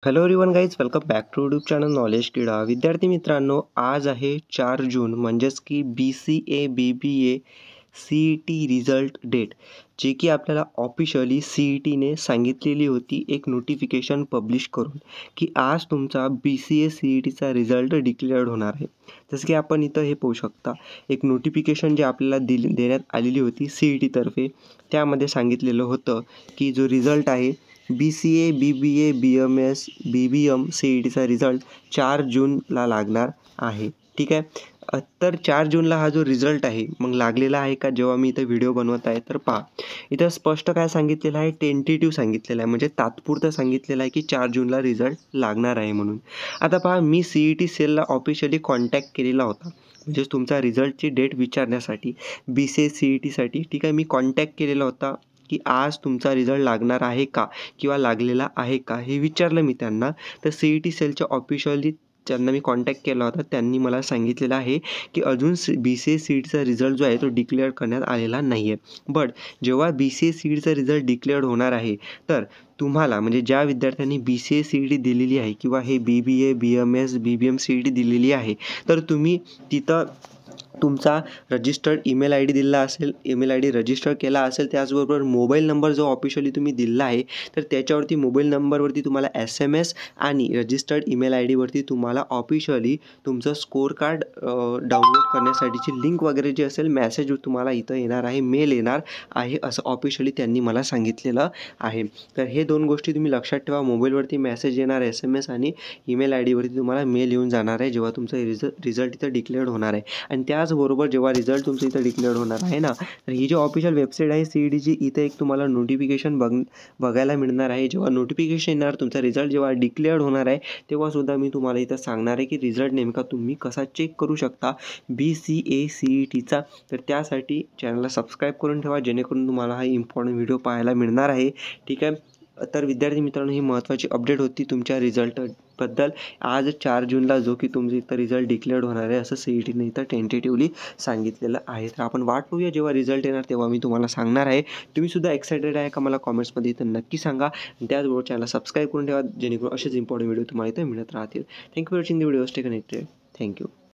Hello everyone guys, welcome back to YouTube channel knowledge किडा. विद्यार्थी मित्रांनो, आज आहे 4 जून म्हणजेच की BCA BBA CET result date, जे की आपल्याला ऑफिशियली CETने सांगितलेली होती एक नोटिफिकेशन पब्लिश करून की आज तुमचा BCA CETचा रिझल्ट डिक्लेअर्ड होणार आहे. जसं की आपण इथं हे पाहू शकता, एक नोटिफिकेशन जे आपल्याला देण्यात आलेली होती CETतर्फे. त्यामध्ये सांगितलेलं होतं की जो रिझल्ट आहे BCA BBA BMS BBM CETचा रिझल्ट 4 जूनला लागणार आहे. ठीक आहे. तर 4 जूनला हा जो रिझल्ट आहे मग लागलेला आहे का, जेव्हा मी इथं व्हिडिओ बनवत आहे तर पहा, इथं स्पष्ट काय सांगितलेलं आहे, टेंटेटिव्ह सांगितलेलं आहे, म्हणजे तात्पुरतं सांगितलेलं आहे की 4 जूनला रिझल्ट लागणार आहे म्हणून. आता पहा, मी CET सेलला ऑफिशियली कॉन्टॅक्ट केलेला होता, म्हणजेच तुमचा रिझल्टची डेट विचारण्यासाठी BCA CETसाठी. ठीक आहे. मी कॉन्टॅक्ट केलेला होता की आज तुमचा रिझल्ट लागणार आहे का किंवा लागलेला आहे का, हे विचारलं मी त्यांना. तर CET सेलच्या ऑफिशियली ज्यांना मी कॉन्टॅक्ट केला होता त्यांनी मला सांगितलेलं आहे की अजून BCA CETचा रिझल्ट जो आहे तो डिक्लेअर करण्यात आलेला नाही आहे. बट जेव्हा BCA CETचा रिझल्ट डिक्लेअर्ड होणार आहे तर तुम्हाला, म्हणजे ज्या विद्यार्थ्यांनी BCA CET दिलेली आहे किंवा हे BBA BMS BBM CET दिलेली आहे, तर तुम्ही तिथं तुमचा रजिस्टर्ड ईमेल ID दिलेला असेल, ईमेल ID रजिस्टर केला असेल, त्याचबरोबर मोबाईल नंबर जो ऑफिशियली तुम्ही दिला आहे तर त्याच्यावरती मोबाईल नंबरवरती तुम्हाला SMS आणि रजिस्टर्ड ईमेल IDवरती तुम्हाला ऑफिशियली तुमचं स्कोर कार्ड डाउनलोड करण्यासाठीची लिंक वगैरे जी असेल, मेसेज तुम्हाला इथं येणार आहे, मेल येणार आहे, असं ऑफिशियली त्यांनी मला सांगितलेलं आहे. तर हे 2 गोष्टी तुम्ही लक्षात ठेवा. मोबाईलवरती मेसेज येणार, SMS आणि ईमेल IDवरती तुम्हाला मेल येऊन जाणार आहे जेव्हा तुमचा रिझल्ट इथं डिक्लेअर्ड होणार आहे. आणि त्याचबरोबर जेव्हा रिझल्ट तुमचं इथं डिक्लेअर होणार आहे ना, तर ही जी ऑफिशियल वेबसाईट आहे CETची, इथे एक तुम्हाला नोटिफिकेशन बघायला मिळणार आहे. जेव्हा नोटिफिकेशन येणार, तुमचा रिझल्ट जेव्हा डिक्लेअर्ड होणार आहे, तेव्हासुद्धा मी तुम्हाला इथं सांगणार आहे की रिझल्ट नेमका तुम्ही कसा चेक करू शकता BCA CETचा. तर त्यासाठी चॅनलला सबस्क्राईब करून ठेवा, जेणेकरून तुम्हाला हा इम्पॉर्टंट व्हिडिओ पाहायला मिळणार आहे. ठीक आहे. तर विद्यार्थी मित्रांनो, ही महत्त्वाची अपडेट होती तुमच्या रिझल्टबद्दल. आज 4 जूनला जो की तुमचं इथं रिझल्ट डिक्लेअर्ड होणार आहे असं CETने इथं टेंटेटिव्हली सांगितलेलं आहे. तर आपण वाट पाहूया, जेव्हा रिझल्ट येणार तेव्हा मी तुम्हाला सांगणार आहे. तुम्हीसुद्धा एक्सायटेड आहे का, मला कॉमेंट्समध्ये इथं नक्की सांगा. त्याचबरोबर चॅनलला सबस्क्राईब करून ठेवा, जेणेकरून असेच इम्पॉर्टंट व्हिडिओ तुम्हाला इथं मिळत राहतील. Thank you for watching the video. Stay connected. Thank you.